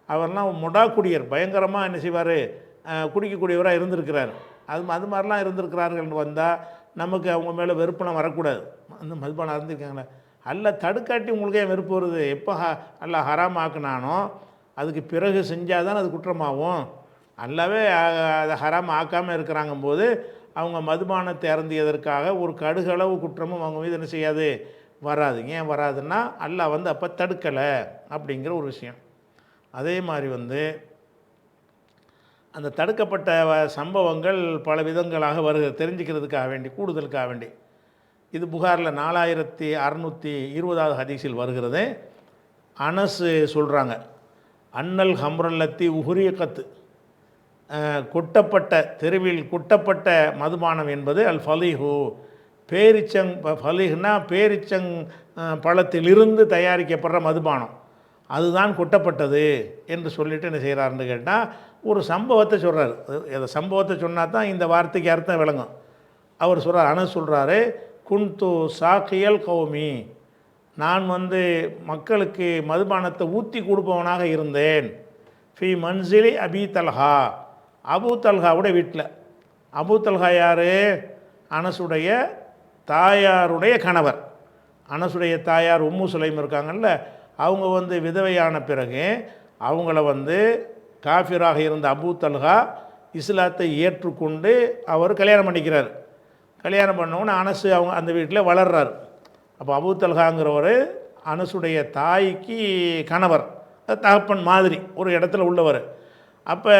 அவர்லாம் குடியர், பயங்கரமாக என்ன செய்வார், குடிக்கக்கூடியவராக இருந்திருக்கிறார். அது மாதிரிலாம் இருந்திருக்கிறார்கள்னு வந்தால் நமக்கு அவங்க மேலே வெறுப்புலாம் வரக்கூடாது. அந்த மதுபானம் இருந்திருக்காங்களே, அல்லாஹ் தடுக்காட்டி உங்களுக்கு ஏன் வெறுப்பு வருது? எப்போ அல்லாஹ் ஹராம் ஆக்குனானோ அதுக்கு பிறகு செஞ்சால் தான் அது குற்றமாகும். அல்லாவே அதை ஹராம் ஆக்காமல் இருக்கிறாங்க போது அவங்க மதுபானத்தை அருந்தியதற்காக ஒரு கடுகளவு குற்றமும் அவங்க மீது என்ன செய்யாது, வராது. ஏன் வராதுன்னா, அல்லாஹ் வந்து அப்போ தடுக்கலை அப்படிங்கிற ஒரு விஷயம். அதே மாதிரி வந்து அந்த தடுக்கப்பட்ட சம்பவங்கள் பல விதங்களாக வருகிறது, தெரிஞ்சுக்கிறதுக்காக வேண்டி, கூடுதலுக்காக வேண்டி. இது புகாரில் 4620வது ஹதீஸில் வருகிறது. அனஸ் சொல்கிறாங்க, அன்னல் ஹம்ரல்லத்தி உஹுரியக்கத்து, கொட்டப்பட்ட தெருவில் கொட்டப்பட்ட மதுபானம் என்பது அல் ஃபலீஹு, ஃபலீஹ்னா பேரிச்சங் பழத்திலிருந்து தயாரிக்கப்படுற மதுபானம், அதுதான் கொட்டப்பட்டது என்று சொல்லிட்டு என்ன செய்கிறாருன்னு கேட்டால் ஒரு சம்பவத்தை சொல்கிறார். அந்த சம்பவத்தை சொன்னால் தான் இந்த வார்த்தைக்கு அர்த்தம் விளங்கும். அவர் சொல்கிறார், அனஸ் சொல்கிறாரு, குன்து சாக்கியல் கௌமி, நான் வந்து மக்களுக்கு மதுபானத்தை ஊற்றி கொடுப்பவனாக இருந்தேன். ஃபி மன்சிலி அபி தல்ஹா, அபு தல்ஹாவுடைய வீட்டில். அபு தல்ஹா யார்? அனசுடைய தாயாருடைய கணவர். அனசுடைய தாயார் உம்மு சுலைம் இருக்காங்கல்ல, அவங்க வந்து விதவையான பிறகு அவங்கள வந்து காஃபிராக இருந்த அபு தல்ஹா இஸ்லாத்தை ஏற்றுக்கொண்டு அவர் கல்யாணம் பண்ணிக்கிறார். கல்யாணம் பண்ணவொன்னே அனசு அவங்க அந்த வீட்டில் வளர்றார். அப்போ அபு தல்ஹாங்கிறவர் அனசுடைய தாய்க்கு கணவர், தகப்பன் மாதிரி ஒரு இடத்துல உள்ளவர். அப்போ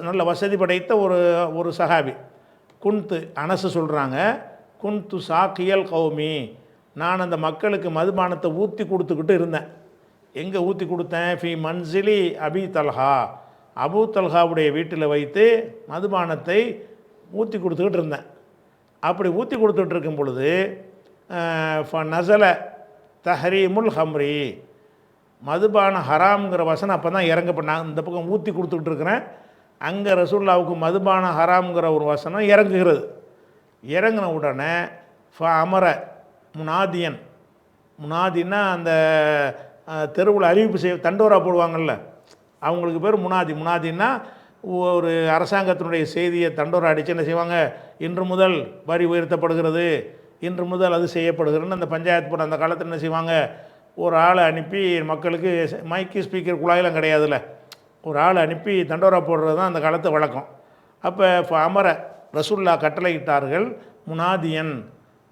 நல்ல வசதி படைத்த ஒரு சஹாபி. குன்து, அனசு சொல்கிறாங்க, குன்து சாக்கியல் கௌமி, நான் அந்த மக்களுக்கு மதுபானத்தை ஊற்றி கொடுத்துக்கிட்டு இருந்தேன். எங்கே ஊற்றி கொடுத்தேன்? ஃபி மன்சிலி அபி தல்ஹா, அபு தல்ஹாவுடைய வீட்டில் வைத்து மதுபானத்தை ஊற்றி கொடுத்துக்கிட்டு இருந்தேன். அப்படி ஊற்றி கொடுத்துட்டு இருக்கும் பொழுது நசல தஹரீமுல் ஹம்ரி, மதுபான ஹராம்ங்கிற வசனம் அப்போ தான் இறங்கப்பட்டாங்க. இந்த பக்கம் ஊற்றி கொடுத்துக்கிட்டு இருக்கிறேன், அங்கே ரசூலுல்லாவுக்கு மதுபான ஹராம்ங்கிற ஒரு வசனம் இறங்குகிறது. இறங்கின உடனே அமர முனாதியன், முனாதின்னா அந்த தெருவில் அறிவிப்பு செய்ய தண்டோரா போடுவாங்கள்ல, அவங்களுக்கு பேர் முனாதி. முனாதின்னா ஒரு அரசாங்கத்தினுடைய செய்தியை தண்டோரா அடித்து என்ன செய்வாங்க, இன்று முதல் வரி உயர்த்தப்படுகிறது, இன்று முதல் அது செய்யப்படுகிறதுன்னு அந்த பஞ்சாயத்து போட அந்த காலத்தில் என்ன செய்வாங்க, ஒரு ஆளை அனுப்பி மக்களுக்கு மைக்கு ஸ்பீக்கர் குழாயெல்லாம் கிடையாதுல்ல, ஒரு ஆளை அனுப்பி தண்டோரா போடுறது தான் அந்த காலத்து வழக்கம். அப்போ அமர ரசூல்லா கட்டளையிட்டார்கள் முனாதியன்,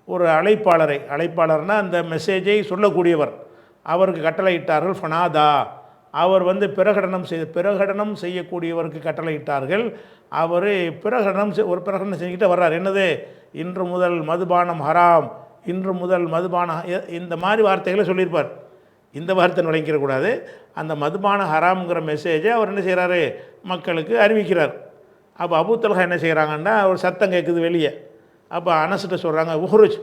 ஒரு அழைப்பாளர்னால் அந்த மெசேஜை சொல்லக்கூடியவர், அவருக்கு கட்டளையிட்டார்கள். ஃபனாதா, அவர் வந்து பிரகடனம் செய்யக்கூடியவருக்கு கட்டளையிட்டார்கள். அவர் ஒரு பிரகடனம் செஞ்சுக்கிட்டே வர்றார். என்னது? இன்று முதல் மதுபானம் ஹராம், இன்று முதல் மதுபானம், இந்த மாதிரி வார்த்தைகளை சொல்லியிருப்பார். இந்த வார்த்தை நுழைக்கிறக்கூடாது. அந்த மதுபான ஹராம்ங்கிற மெசேஜை அவர் என்ன செய்கிறாரு? மக்களுக்கு அறிவிக்கிறார். அப்போ அபூ தல்ஹா என்ன செய்கிறாங்கன்னா, ஒரு சத்தம் கேட்குது வெளியே. அப்போ அனஸ்கிட்ட சொல்கிறாங்க, உஹ்ருஜ்,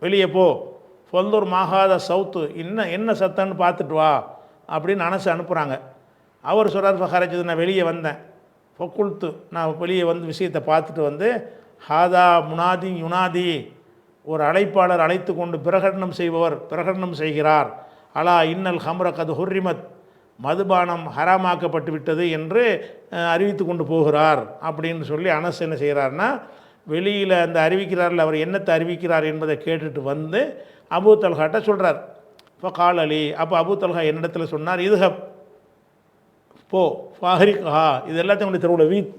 வெளியே போ, ஃபொல்லூர் மாகாத சவுத்து, என்ன சத்தம்னு பார்த்துட்டு வா அப்படின்னு அனசு அனுப்புகிறாங்க. அவர் சொல்கிறார், ஃபஹரஜது, நான் வெளியே வந்தேன். ஃபக்குல்த்து, நான் வெளியே வந்து விஷயத்தை பார்த்துட்டு வந்து, ஹாதா முனாதி யுனாதி, ஒரு அழைப்பாளர் அழைத்து கொண்டு பிரகடனம் செய்கிறார். அலா இன்னல் ஹம்ர கது ஹுர்ரிமத், மதுபானம் ஹராமாக்கப்பட்டு விட்டது என்று அறிவித்து கொண்டு போகிறார் அப்படின்னு சொல்லி அனஸ் என்ன செய்கிறார்னா, வெளியில் அந்த அறிவிக்கிறாரில் அவர் என்னத்தை அறிவிக்கிறார் என்பதை கேட்டுட்டு வந்து அபூ தல்ஹாட்ட சொல்கிறார். இப்போ கால் அலி, அப்போ அபூ தல்ஹா என்னிடத்தில் சொன்னார், இதுஹப், போ, ஃபாஹரிகா, இது எல்லாத்தையும் கொண்டு தெருவில்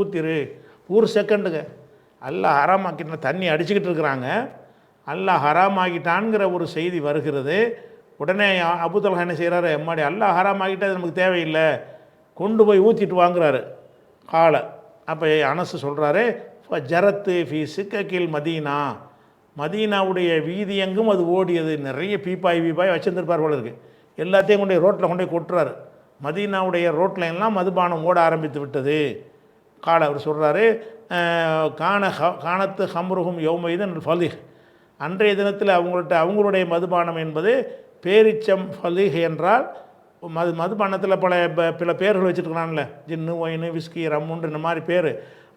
ஊத்திரு. ஒரு செகண்டுங்க அல்லாஹ் ஹராமாக்கிட்ட தண்ணி அடிச்சுக்கிட்டு இருக்கிறாங்க, அல்லாஹ் ஹராமாகிட்டான்ங்கிற ஒரு செய்தி வருகிறது. உடனே அபூ தல்ஹா என்ன செய்கிறாரு, எம்மாடி அல்லாஹ் ஹராமாகிட்டா அது நமக்கு தேவையில்லை, கொண்டு போய் ஊற்றிட்டு வாங்குறாரு காலை. அப்போ அனசு சொல்கிறாரு, ஜரத்து ஃபி சிக்கக்கில் மதீனா, மதீனாவுடைய வீதி எங்கும் அது ஓடியது. நிறைய பீப்பாய் வச்சுருந்துருப்பார் போல இருக்குது. எல்லாத்தையும் கொண்டு ரோட்டில் கொண்டு கொட்டுறாரு. மதீனாவுடைய ரோட்டில் எல்லாம் மதுபானம் ஓட ஆரம்பித்து விட்டது. காலை அவர் சொல்கிறாரு, காணத்து ஹம்ருஹும் யௌமைதன் ஃபலிஹ், அன்றைய தினத்தில் அவங்களுடைய மதுபானம் என்பது பேரிச்சம். ஃபலிஹ் என்றால் மதுபானத்தில் பல பேர்கள் வச்சுருக்கிறான்ல, ஜின்னு, ஒயின், விஸ்கி, ரம்முன்ற இந்த மாதிரி பேர்.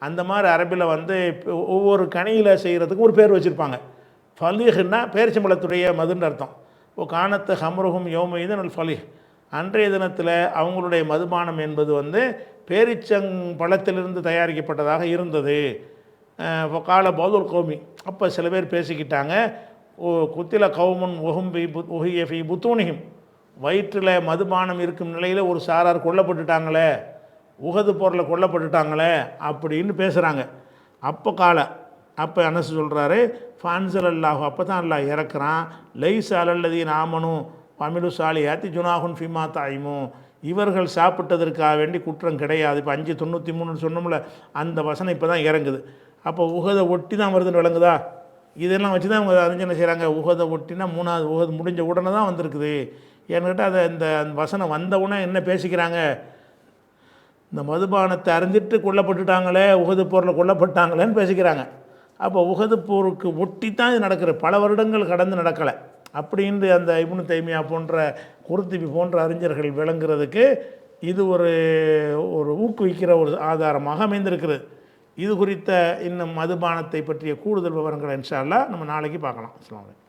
அந்த மாதிரி அரபியில் வந்து ஒவ்வொரு கனியில் செய்கிறதுக்கு ஒரு பேர் வச்சுருப்பாங்க. ஃபலிஹ்னா பேரிச்சம்பழத்துடைய மதுன்னு அர்த்தம். காணத்து ஹம்ருஹும் யௌமைதன் ஃபலிஹ், அன்றைய தினத்தில் அவங்களுடைய மதுபானம் என்பது வந்து பேரிச்சம்பழத்திலிருந்து தயாரிக்கப்பட்டதாக இருந்தது. கால பௌதுல் கௌமி, அப்போ சில பேர் பேசிக்கிட்டாங்க, குத்தில கௌமுன் ஒஹியஃபி புத்தூனியும், வயிற்றில் மதுபானம் இருக்கும் நிலையில் ஒரு சாரார் கொல்லப்பட்டுட்டாங்களே, உகது போரில் கொல்லப்பட்டுட்டாங்களே அப்படின்னு பேசுகிறாங்க. அப்போ அனசு சொல்கிறாரு, ஃபான்சல் அல்லாஹு, அப்போ தான் அல்லாஹ் இறக்குறான், லைஸ் அலல்லதீன் ஆமனும் அமிலு சாலியாத்தி ஜுனாஹுன் ஃபிமா தாயிமு, இவர்கள் சாப்பிட்டதற்காக வேண்டி குற்றம் கிடையாது. இப்போ 5:93 சொன்னோம்ல, அந்த வசனம் இப்போ தான் இறங்குது. அப்போ உகதை ஒட்டி தான் வருதுன்னு விளங்குதா? இதெல்லாம் வச்சு தான் அவங்க அறிஞ்சு என்ன செய்கிறாங்க, உகதை ஒட்டினா 3வது உகது முடிஞ்ச உடனே தான் வந்திருக்குது. ஏன்னுக்கிட்ட அதை இந்த வசனம் வந்தவுடனே என்ன பேசிக்கிறாங்க, இந்த மதுபானத்தை அறிஞ்சிட்டு கொல்லப்பட்டுட்டாங்களே, உகது போரில் கொல்லப்பட்டாங்களேன்னு பேசிக்கிறாங்க. அப்போ உகது போருக்கு ஒட்டி தான் இது நடக்கிற, பல வருடங்கள் கடந்து நடக்கலை அப்படின்ட்டு அந்த இப்னு தைமியா போன்ற குர்துபி போன்ற அறிஞர்கள் விளங்குறதுக்கு இது ஒரு ஊக்குவிக்கிற ஒரு ஆதாரமாக அமைந்திருக்கிறது. இது குறித்த இன்னும் மதுபானத்தை பற்றிய கூடுதல் விவரங்களை இன்ஷா அல்லாஹ் நம்ம நாளைக்கு பார்க்கலாம். அஸ்ஸலாமு அலைக்கும்.